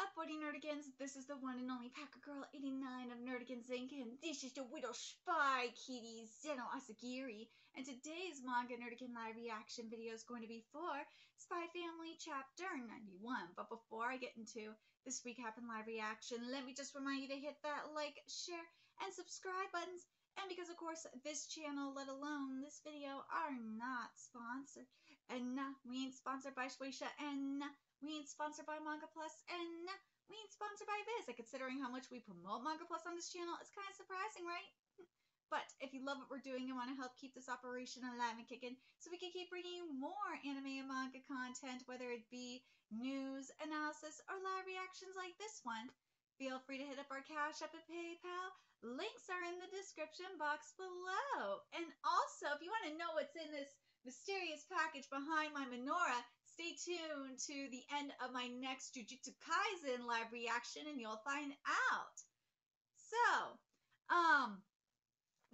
Upvoting Nerdigans, this is the one and only Packer Girl 89 of Nerdigans Inc. And this is the Widow Spy Kitty Zeno Asagiri. And today's Manga Nerdigan live reaction video is going to be for Spy Family Chapter 91. But before I get into this recap and live reaction, let me just remind you to hit that like, share, and subscribe buttons. And because, of course, this channel, let alone this video, are not sponsored. And we ain't sponsored by Shueisha, and we ain't sponsored by Manga Plus, and we ain't sponsored by Viz. And considering how much we promote Manga Plus on this channel, it's kind of surprising, right? But if you love what we're doing and want to help keep this operation alive and kicking, so we can keep bringing you more anime and manga content, whether it be news, analysis, or live reactions like this one, feel free to hit up our Cash App and PayPal. Links are in the description box below. And also, if you want to know what's in this mysterious package behind my menorah, stay tuned to the end of my next Jujutsu Kaisen live reaction and you'll find out. So,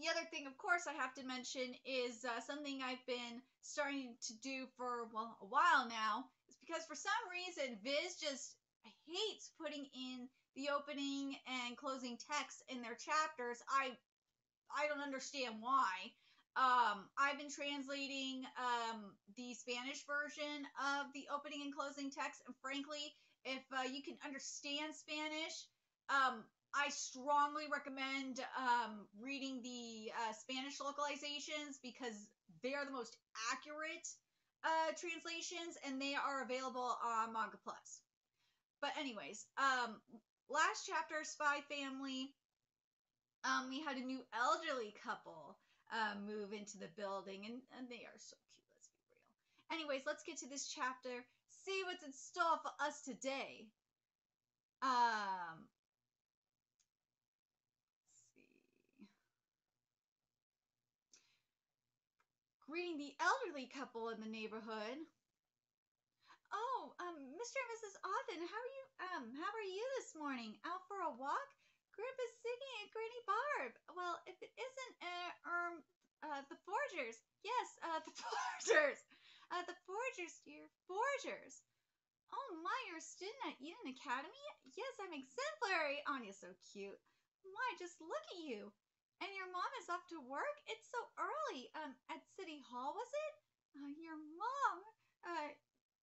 the other thing, of course, I have to mention is something I've been starting to do for, well, a while now. It's because for some reason, Viz just hates putting in the opening and closing text in their chapters. I don't understand why. I've been translating the Spanish version of the opening and closing text, and frankly, if you can understand Spanish, I strongly recommend reading the Spanish localizations because they are the most accurate translations, and they are available on Manga Plus. But anyways, last chapter, Spy Family, we had a new elderly couple move into the building, and they are so cute, let's be real. Anyways, let's get to this chapter, see what's in store for us today. Let's see. Greeting the elderly couple in the neighborhood. Oh, Mr. and Mrs. Auden, how are you this morning? Out for a walk? Grandpa Siggy and Granny Barb. Well, if it isn't, the Forgers. Yes, the Forgers. The Forgers, dear. Forgers. Oh my, you're a student at Eden Academy? Yes, I'm exemplary. Anya's so cute. Why, just look at you. And your mom is off to work? It's so early. At City Hall, was it? Your mom.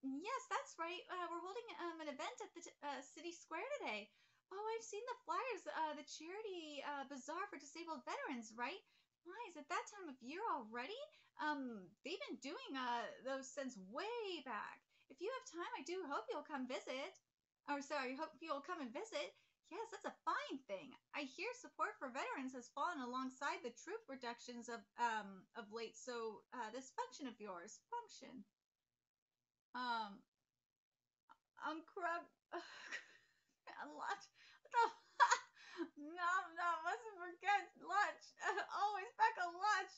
Yes, that's right. We're holding an event at the City Square today. Oh, I've seen the flyers, the charity bazaar for disabled veterans, right? Why, is it that time of year already? They've been doing those since way back. If you have time, I do hope you'll come visit. Or sorry, hope you'll come and visit. Yes, that's a fine thing. I hear support for veterans has fallen alongside the troop reductions of late, so this function of yours, crab, a lot. No, mustn't forget lunch. Always pack a lunch.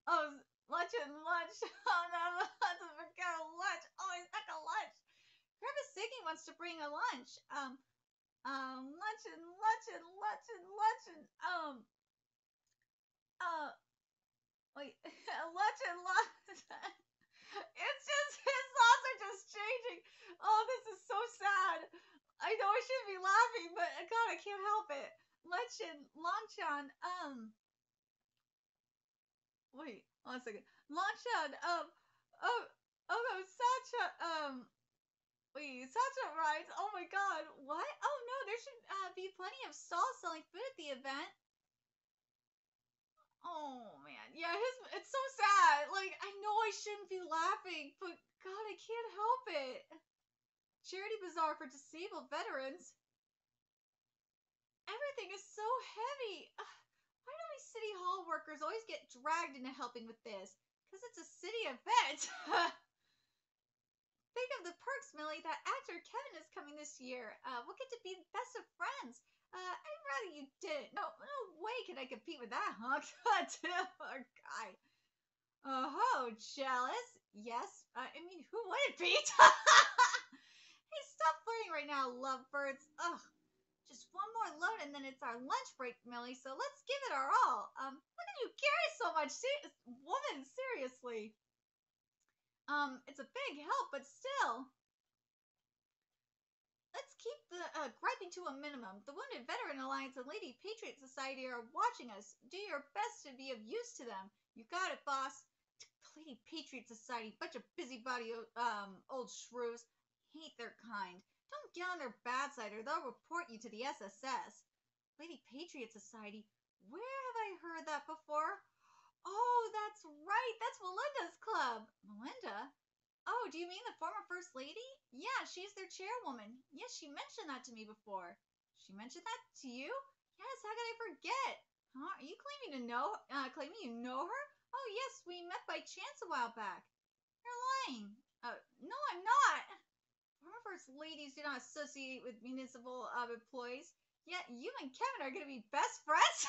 Oh, lunch. Oh no, mustn't forget a lunch. Always pack a lunch. Grandpa Siggy wants to bring a lunch. Luncheon. Wait, lunch. It's just, his thoughts are just changing. Oh, this is so sad. I know I shouldn't be laughing, but God, I can't help it. Longchan, wait, 1 second. Longchan, Sacha, Sacha rides. Oh my God, what? Oh no, there should be plenty of stalls selling food at the event. Oh man, yeah, it's so sad. Like, I know I shouldn't be laughing, but God, I can't help it. Charity bazaar for disabled veterans. Everything is so heavy. Why do we City Hall workers always get dragged into helping with this? Because it's a city event. Think of the perks, Millie. That actor Kevin is coming this year. We'll get to be the best of friends. I'd rather you didn't. No way can I compete with that hunk. Poor guy. Oh, jealous? Yes. I mean, who would it be? Hey, stop flirting right now, lovebirds. Ugh. Just one more load and then it's our lunch break, Millie, so let's give it our all. Look at you carry so much. Woman, seriously. It's a big help, but still. Let's keep the griping to a minimum. The Wounded Veteran Alliance and Lady Patriot Society are watching us. Do your best to be of use to them. You got it, boss. Lady Patriot Society, bunch of busybody old shrews. Hate their kind. Don't get on their bad side or they'll report you to the SSS. Lady Patriot Society. Where have I heard that before? Oh, that's right. That's Melinda's club. Melinda? Oh, do you mean the former First Lady? Yeah, she's their chairwoman. Yes, she mentioned that to me before. She mentioned that to you? Yes, how could I forget? Huh? Are you claiming you know her? Oh, yes, we met by chance a while back. You're lying. No, I'm not. Former First Ladies do not associate with municipal employees. Yet you and Kevin are going to be best friends?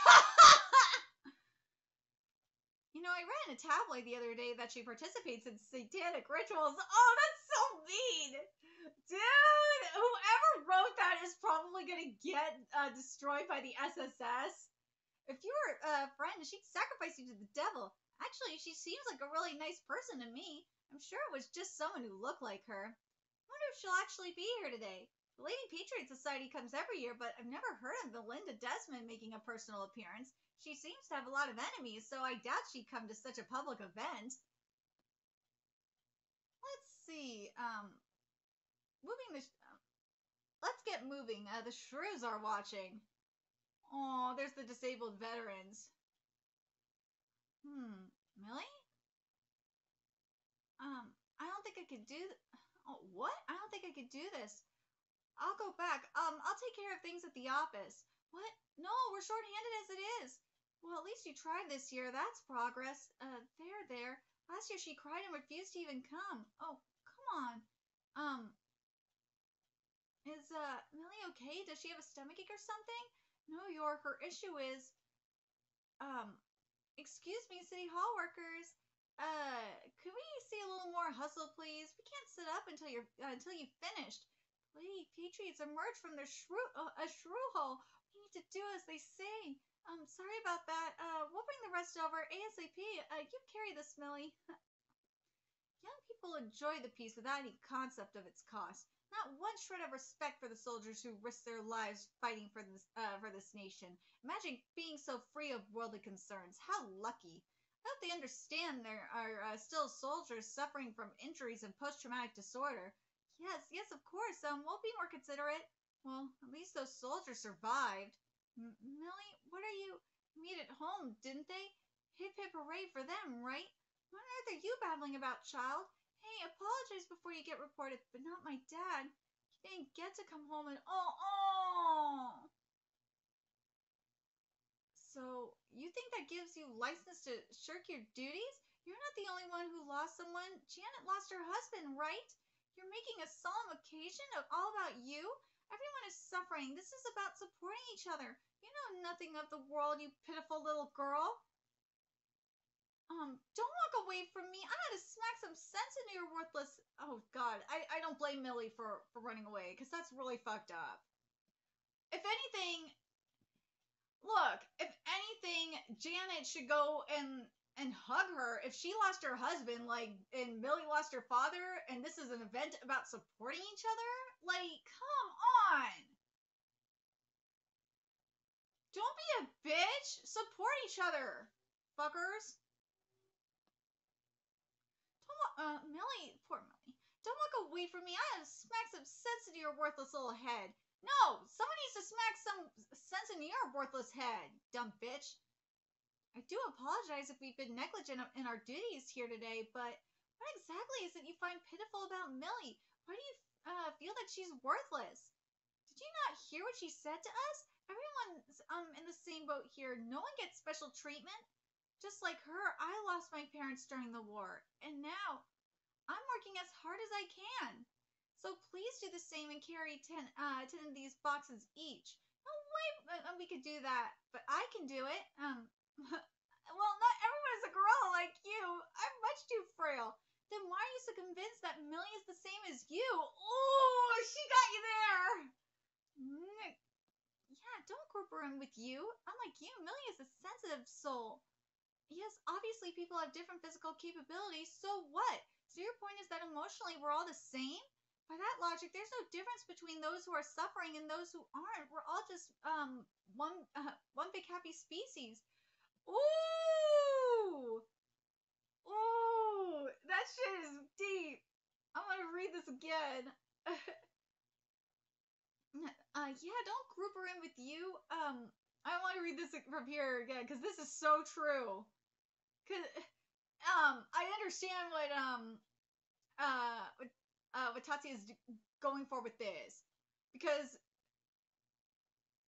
You know, I read in a tabloid the other day that she participates in satanic rituals. Oh, that's so mean. Dude, whoever wrote that is probably going to get destroyed by the SSS. If you were a friend, she'd sacrifice you to the devil. Actually, she seems like a really nice person to me. I'm sure it was just someone who looked like her. I wonder if she'll actually be here today. The Lady Patriot Society comes every year, but I've never heard of Belinda Desmond making a personal appearance. She seems to have a lot of enemies, so I doubt she'd come to such a public event. Let's see. Let's get moving. The shrews are watching. Oh, there's the disabled veterans. Millie? I don't think I could do Oh, what? I don't think I could do this. I'll go back. I'll take care of things at the office. What? No, we're short-handed as it is. Well, at least you tried this year. That's progress. There. Last year she cried and refused to even come. Oh, come on. Is, Millie okay? Does she have a stomachache or something? No, her issue is, excuse me, City Hall workers. Could we see a little more hustle, please? We can't sit up until you've finished. Lady Patriots emerge from their shrew hole. We need to do as they say. Sorry about that. We'll bring the rest over ASAP. You carry this, Millie. Young people enjoy the piece without any concept of its cost. Not one shred of respect for the soldiers who risk their lives fighting for this nation. Imagine being so free of worldly concerns. How lucky. I hope they understand there are still soldiers suffering from injuries and post-traumatic disorder. Yes, of course. We'll be more considerate. Well, at least those soldiers survived. Millie, what are you... Meet at home, didn't they? Hip hip hooray for them, right? What on earth are you babbling about, child? Hey, apologize before you get reported, but not my dad. He didn't get to come home and... Oh! So, you think that gives you license to shirk your duties? You're not the only one who lost someone. Janet lost her husband, right? You're making a solemn occasion all about you? Everyone is suffering. This is about supporting each other. You know nothing of the world, you pitiful little girl. Don't walk away from me. I'm gonna smack some sense into your worthless... Oh, God. I don't blame Millie for running away, because that's really fucked up. If anything... Look, if anything, Janet should go and hug her. If she lost her husband, and Millie lost her father, and this is an event about supporting each other, come on! Don't be a bitch! Support each other, fuckers! Millie, poor Millie. Don't walk away from me. I have smack some sense into your worthless little head. No, someone needs to smack some sense into your worthless head, dumb bitch. I do apologize if we've been negligent in our duties here today, but what exactly is it you find pitiful about Millie? Why do you feel that she's worthless? Did you not hear what she said to us? Everyone's in the same boat here. No one gets special treatment. Just like her, I lost my parents during the war, and now I'm working as hard as I can. So please do the same and carry 10 of these boxes each. No way we could do that, but I can do it. Well, not everyone is a gorilla like you. I'm much too frail. Then why are you so convinced that Millie is the same as you? Oh, she got you there. Yeah, don't group her in with you. Unlike you, Millie is a sensitive soul. Yes, obviously people have different physical capabilities, so what? So your point is that emotionally we're all the same? By that logic, there's no difference between those who are suffering and those who aren't. We're all just one big happy species. Ooh, ooh, that shit is deep. I'm gonna read this again. Yeah, don't group her in with you. I want to read this from here again because this is so true. Cause I understand what Tatsuya is going for with this, because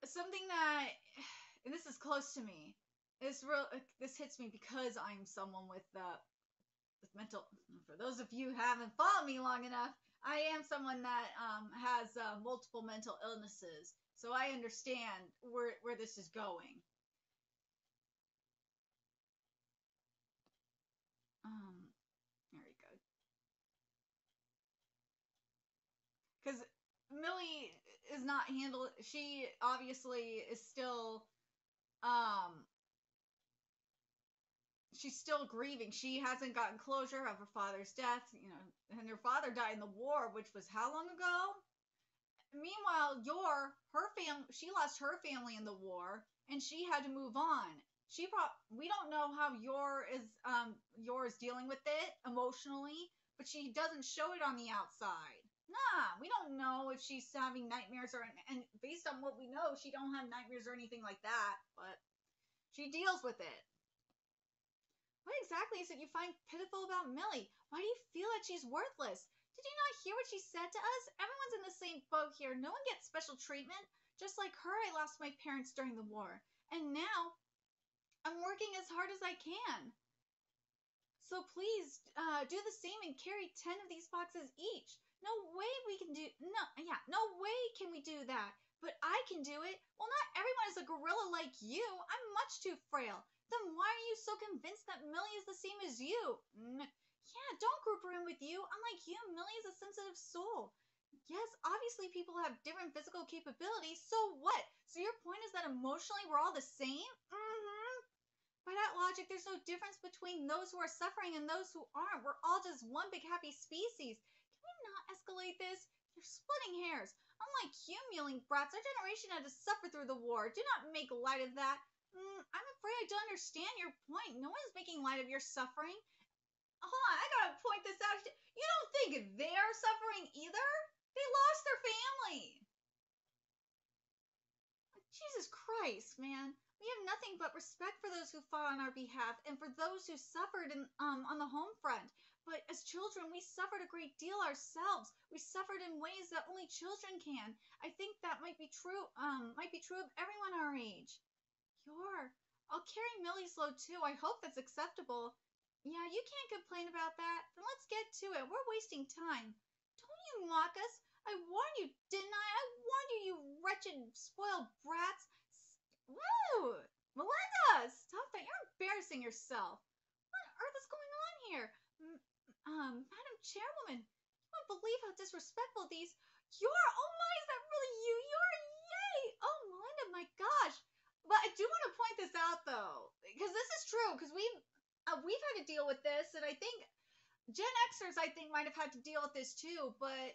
something that, and this is close to me. This hits me because I'm someone with mental. For those of you who haven't followed me long enough, I am someone that has multiple mental illnesses, so I understand where this is going. There we go. Because Millie is not handled. She obviously is still she's still grieving. She hasn't gotten closure of her father's death, and her father died in the war, which was how long ago? Meanwhile, she lost her family in the war, and she had to move on. We don't know how Yor is dealing with it emotionally, but she doesn't show it on the outside. Nah, we don't know if she's having nightmares and based on what we know, she don't have nightmares or anything like that, but she deals with it. What exactly is it you find pitiful about Millie? Why do you feel that she's worthless? Did you not hear what she said to us? Everyone's in the same boat here. No one gets special treatment. Just like her, I lost my parents during the war. And now, I'm working as hard as I can. So please, do the same and carry 10 of these boxes each. No way can we do that. But I can do it. Well, not everyone is a gorilla like you. I'm much too frail. Then why are you so convinced that Millie is the same as you? Yeah, don't group her in with you. Unlike you, Millie is a sensitive soul. Yes, obviously people have different physical capabilities, so what? So your point is that emotionally we're all the same? Mm-hmm. By that logic, there's no difference between those who are suffering and those who aren't. We're all just one big happy species. Can we not escalate this? You're splitting hairs. Unlike you, mewling brats, our generation had to suffer through the war. Do not make light of that. I'm afraid I don't understand your point. No one's making light of your suffering. Hold on, I gotta point this out. You don't think they're suffering either? They lost their family. Jesus Christ, man. We have nothing but respect for those who fought on our behalf and for those who suffered on the home front. But as children, we suffered a great deal ourselves. We suffered in ways that only children can. I think that might be true of everyone our age. I'll carry Millie's load too. I hope that's acceptable. Yeah, you can't complain about that. Then let's get to it. We're wasting time. Don't you mock us. I warned you, didn't I? I warned you, you wretched, spoiled brats. Woo! Melinda! Stop that. You're embarrassing yourself. What on earth is going on here? Madam Chairwoman, you won't believe how disrespectful these... oh my, is that really you? Yay! Oh, Melinda, my gosh. But I do want to point this out, though, because this is true, because we've had to deal with this, and I think Gen Xers, might have had to deal with this, too, but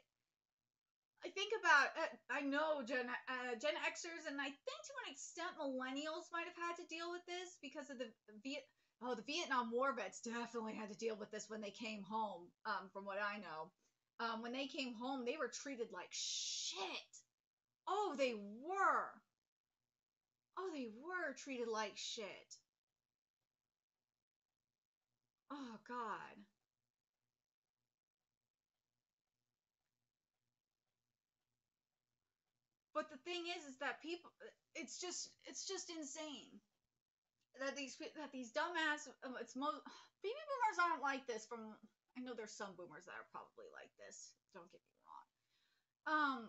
I think about, I know Gen Xers, and I think to an extent millennials might have had to deal with this because of the Vietnam War vets definitely had to deal with this when they came home, from what I know. When they came home, they were treated like shit. Oh, they were. Oh, they were treated like shit. Oh, God. But the thing is that people, it's just insane that these dumbass, baby boomers aren't like this. I know there's some boomers that are probably like this. Don't get me wrong.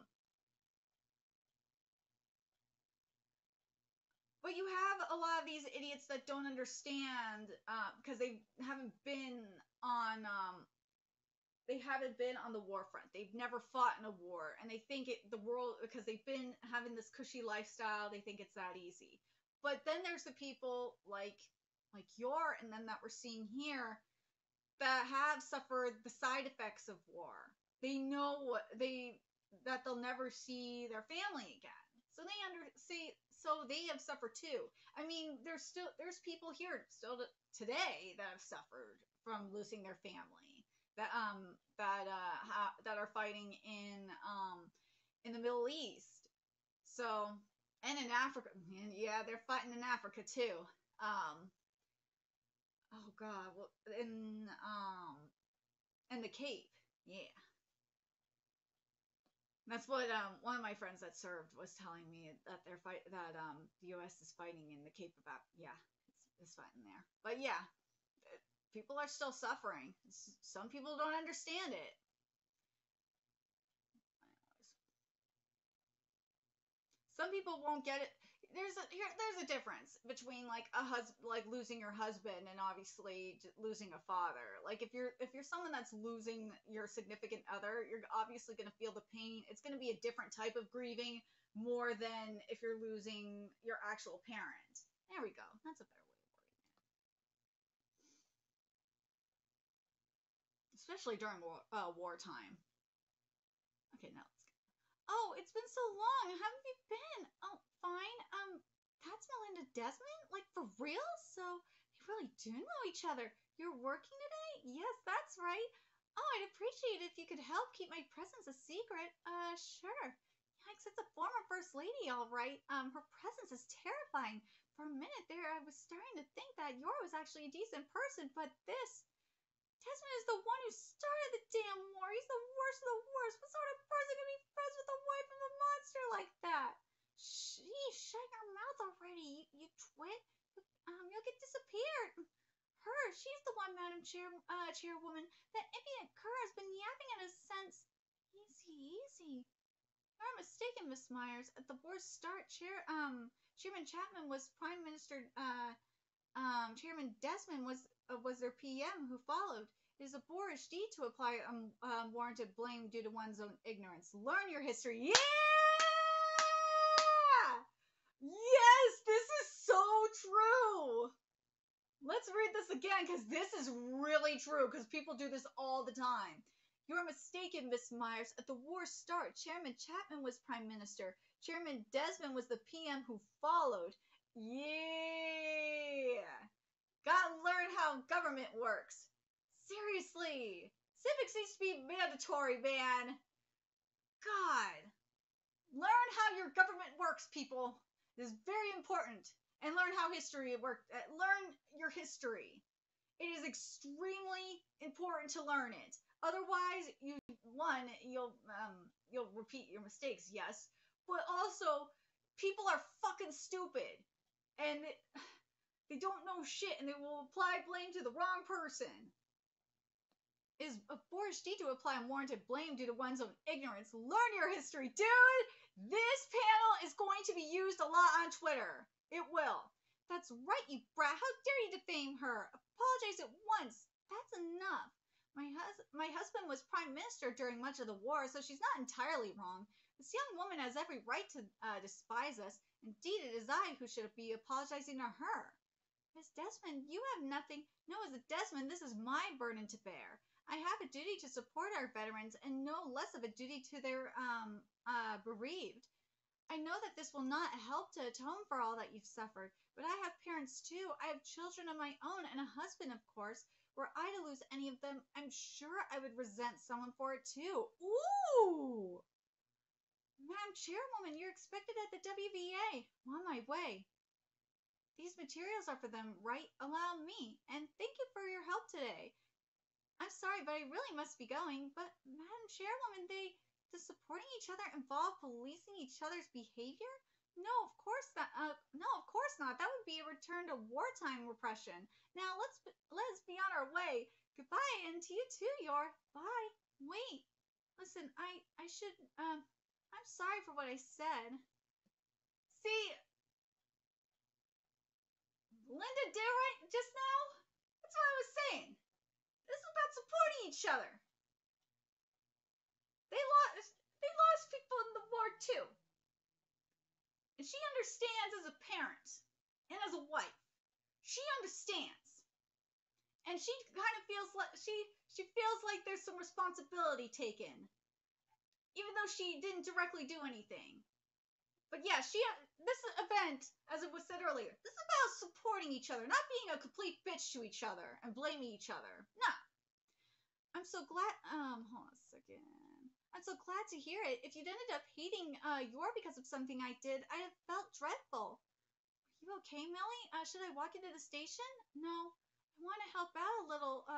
But you have a lot of these idiots that don't understand, because they haven't been on the war front. They've never fought in a war, and they think the world, because they've been having this cushy lifestyle, they think it's that easy. But then there's the people like Yor, and then that we're seeing here, that have suffered the side effects of war. they know that they'll never see their family again. So they have suffered too. I mean, there's people here still today that have suffered from losing their family that are fighting in the Middle East. So, and in Africa, yeah, they're fighting in Africa too. Oh God, well, in the Cape, yeah. That's what one of my friends that served was telling me that the U.S. is fighting in the Cape of is fighting there. But yeah, people are still suffering. Some people don't understand it. Some people won't get it. There's a difference between like losing your husband and obviously losing a father. Like if you're someone that's losing your significant other, you're obviously going to feel the pain. It's going to be a different type of grieving more than if you're losing your actual parent. There we go. That's a better way of wording it. Especially during wartime. Okay, now let's go. Oh, it's been so long. How have you been? Oh, fine. That's Melinda Desmond? Like, for real? So, you really do know each other. You're working today? Yes, that's right. Oh, I'd appreciate it if you could help keep my presence a secret. Sure. Yikes, it's a former First Lady, all right. Her presence is terrifying. For a minute there, I was starting to think that Yor was actually a decent person, but Desmond is the one who started the damn war. He's the worst of the worst. What sort of person can be friends with the wife of a monster like that? Sheesh, shut your mouth already, you twit. You'll get disappeared. She's the one, Madam Chairwoman. That impudent cur has been yapping in a sense. Easy. You're mistaken, Miss Myers. At the war's start, Chairman Chapman was Prime Minister. Chairman Desmond was their PM who followed. It is a boorish deed to apply unwarranted blame due to one's own ignorance. Learn your history. Yeah! Yes, this is so true. Let's read this again because this is really true because people do this all the time. You're mistaken, Miss Myers. At the war's start, Chairman Chapman was Prime Minister. Chairman Desmond was the PM who followed. Yeah! Gotta learn how government works. Seriously! Civics needs to be mandatory, man. God. Learn how your government works, people. It is very important. And learn how history works. Learn your history. It is extremely important to learn it. Otherwise, you'll repeat your mistakes, yes. But also, people are fucking stupid. And they don't know shit, and they will apply blame to the wrong person. It is a boorish deed to apply unwarranted blame due to one's own ignorance. Learn your history, dude! This panel is going to be used a lot on Twitter. It will. That's right, you brat. How dare you defame her? Apologize at once. That's enough. My husband was Prime Minister during much of the war, so she's not entirely wrong. This young woman has every right to despise us. Indeed, it is I who should be apologizing to her. Miss Desmond, you have nothing. No, as a Desmond, this is my burden to bear. I have a duty to support our veterans and no less of a duty to their bereaved. I know that this will not help to atone for all that you've suffered, but I have parents too. I have children of my own and a husband, of course. Were I to lose any of them, I'm sure I would resent someone for it too. Ooh! Madam Chairwoman, you're expected at the WVA. I'm on my way. These materials are for them, right? Allow me. And thank you for your help today. I'm sorry, but I really must be going. But, Madam Chairwoman, does supporting each other involve policing each other's behavior? No, of course not. That would be a return to wartime repression. Now, let's be on our way. Goodbye, and to you too, Yor. Bye. Wait. Listen, I should, I'm sorry for what I said. See, Linda did right just now? That's what I was saying. This is about supporting each other. They lost people in the war too. And she understands as a parent and as a wife. She understands. and she kind of feels like she feels like there's some responsibility taken, even though she didn't directly do anything. But yeah, this event, as it was said earlier, this is about supporting each other, not being a complete bitch to each other and blaming each other. Nah. I'm so glad. Hold on a second. I'm so glad to hear it. If you'd ended up hating Yor because of something I did, I'd have felt dreadful. Are you okay, Millie? Should I walk into the station? No. I want to help out a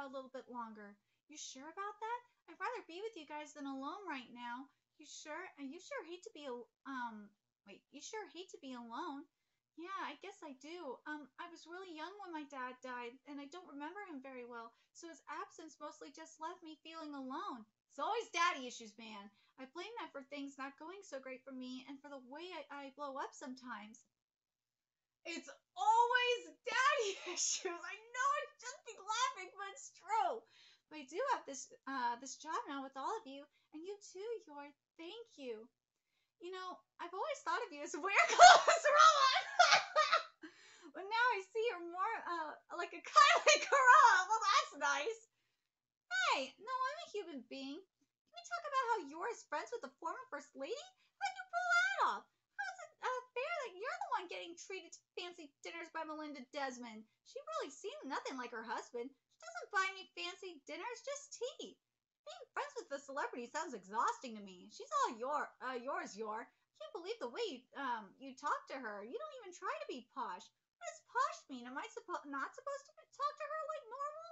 little bit longer. You sure about that? I'd rather be with you guys than alone right now. You sure? You sure hate to be wait, you sure hate to be alone? Yeah, I guess I do. I was really young when my dad died, and I don't remember him very well, so his absence mostly just left me feeling alone. It's always daddy issues, man. I blame that for things not going so great for me, and for the way I blow up sometimes. It's always daddy issues. I know I shouldn't be laughing, but it's true. But I do have this job now with all of you, and you too, Yor. Thank you. You know, I've always thought of you as a weird clothes robot. But now I see you're more like a kindly girl. Well, that's nice. Hey, no, I'm a human being. Can we talk about how Yor is friends with the former First Lady? How'd you pull that off? How is it fair that you're the one getting treated to fancy dinners by Melinda Desmond? She really seemed nothing like her husband. She doesn't buy me fancy dinners, just tea. Being friends with a celebrity sounds exhausting to me. She's all yours, Yor. I can't believe the way you talk to her. You don't even try to be posh. What does posh mean? Am I not supposed to talk to her like normal?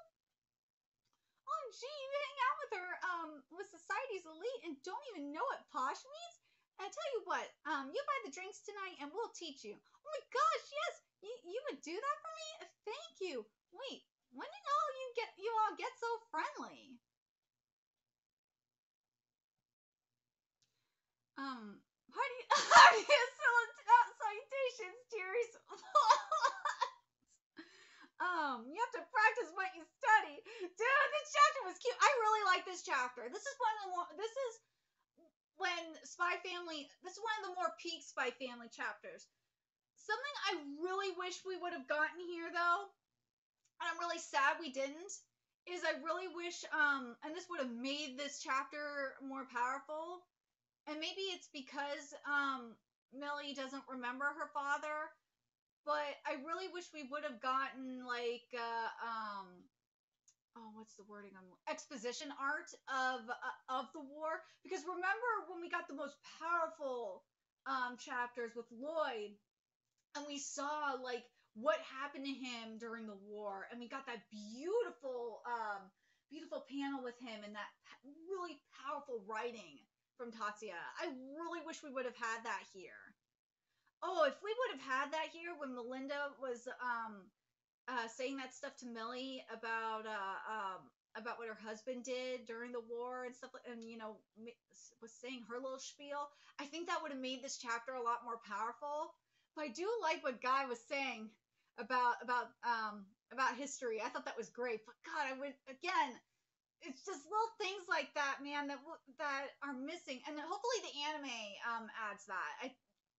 Oh, gee, you hang out with her, with society's elite and don't even know what posh means? I tell you what, you buy the drinks tonight and we'll teach you. Oh my gosh, yes, you would do that for me? Thank you. Wait, when did you all get so friendly? Heartiest salutations, dearies. You have to practice what you study. Dude, this chapter was cute. I really like this chapter. This is when Spy Family, this is one of the more peak Spy Family chapters. Something I really wish we would have gotten here, though, and I'm really sad we didn't, is I really wish, and this would have made this chapter more powerful, and maybe it's because Millie doesn't remember her father, but I really wish we would have gotten like what's the wording on exposition art of the war, because remember when we got the most powerful chapters with Lloyd, and we saw like what happened to him during the war, and we got that beautiful panel with him and that really powerful writing from Tatsuya. I really wish we would have had that here. Oh, if we would have had that here when Melinda was saying that stuff to Millie about what her husband did during the war and stuff, and was saying her little spiel, I think that would have made this chapter a lot more powerful. But I do like what Guy was saying about history. I thought that was great. But God, I would again. It's just little things like that, man, that are missing, and hopefully the anime adds that.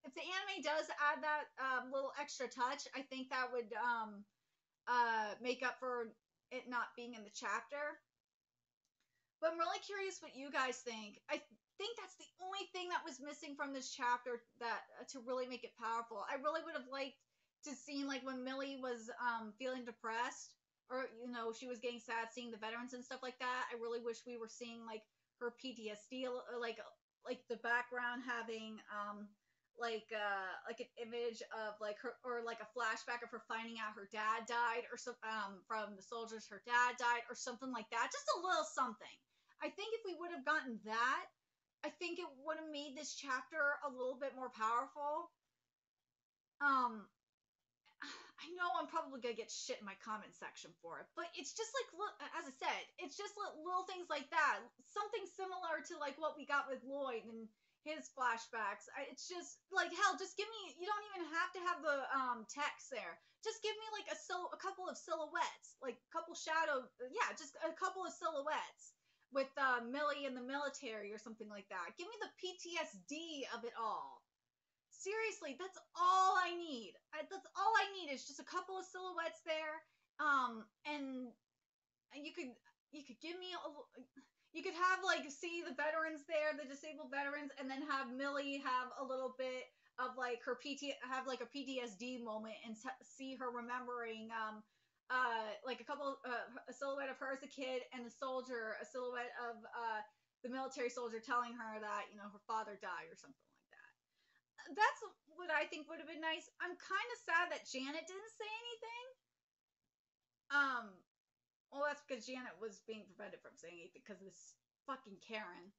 If the anime does add that little extra touch, I think that would make up for it not being in the chapter. But I'm really curious what you guys think. I think that's the only thing that was missing from this chapter that to really make it powerful. I really would have liked to see like when Millie was feeling depressed, or she was getting sad seeing the veterans and stuff like that. I really wish we were seeing like her PTSD, like the background having like an image of like her, or like a flashback of her finding out her dad died, or some from the soldiers her dad died, or something like that. Just a little something. I think if we would have gotten that, I think it would have made this chapter a little bit more powerful. I know I'm probably gonna get shit in my comment section for it, but it's just like, look, as I said, it's just little things like that. Something similar to like what we got with Lloyd and his flashbacks. It's just like, hell, just give me. You don't even have to have the text there. Just give me like a couple of silhouettes, like a couple just a couple of silhouettes with Millie in the military or something like that. Give me the PTSD of it all. Seriously, that's all I need. That's all I need is just a couple of silhouettes there, and you could give me you could have like see the veterans there, the disabled veterans, and then have Millie have a little bit of like her have like a PTSD moment and see her remembering like a silhouette of her as a kid and the soldier, a silhouette of the military soldier telling her that her father died or something like that. That's what I think would have been nice. I'm kind of sad that Janet didn't say anything. Well, that's because Janet was being prevented from saying anything because of this fucking Karen.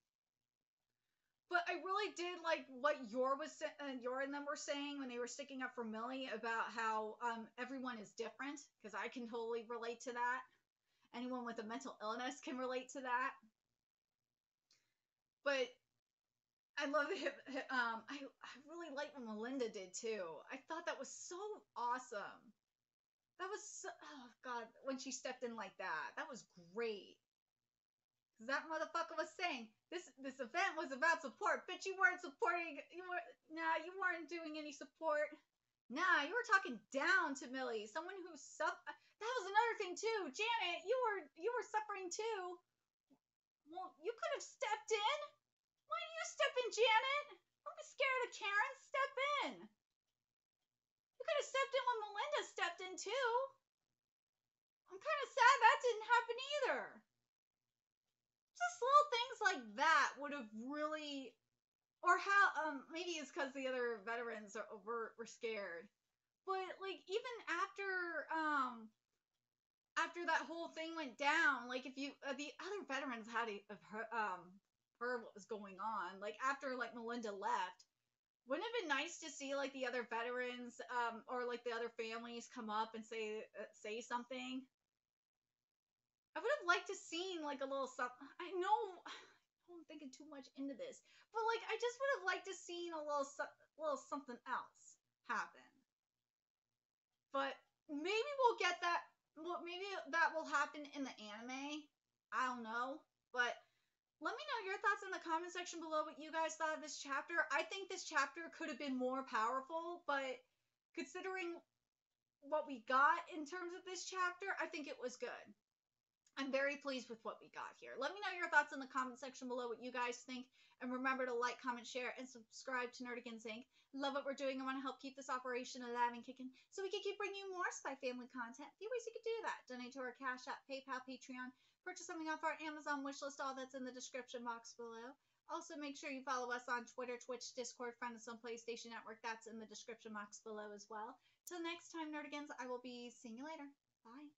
But I really did like what Yor and them were saying when they were sticking up for Millie about how everyone is different, because I can totally relate to that. Anyone with a mental illness can relate to that. But I love it. I really like what Melinda did too. I thought that was so awesome. That was so, oh god, when she stepped in like that was great. Cause that motherfucker was saying this event was about support, bitch. You weren't supporting. You weren't doing any support. Nah, you were talking down to Millie, someone who That was another thing too, Janet. You were suffering too. Well, you could have stepped in. Why didn't you step in, Janet? Don't be scared of Karen. Step in. You could have stepped in when Melinda stepped in too. I'm kind of sad that didn't happen either. Just little things like that would have really, or how maybe it's because the other veterans were scared, but like even after that whole thing went down, like if you the other veterans had heard what was going on, like after like Melinda left. Wouldn't it have been nice to see like the other veterans or like the other families come up and say something? I would have liked to seen like a little something. I know I'm thinking too much into this, but like I just would have liked to seen a little something else happen. But maybe we'll get that. Well, maybe that will happen in the anime. I don't know, but let me know your thoughts in the comment section below what you guys thought of this chapter. I think this chapter could have been more powerful, but considering what we got in terms of this chapter, I think it was good. I'm very pleased with what we got here. Let me know your thoughts in the comment section below what you guys think. And remember to like, comment, share, and subscribe to Nerdigans Inc. Love what we're doing. I want to help keep this operation alive and kicking so we can keep bringing you more Spy Family content. A few ways you can do that. Donate to our Cash App, PayPal, Patreon. Purchase something off our Amazon wishlist. All that's in the description box below. Also, make sure you follow us on Twitter, Twitch, Discord, friend us on PlayStation Network. That's in the description box below as well. Till next time, Nerdigans, I will be seeing you later. Bye.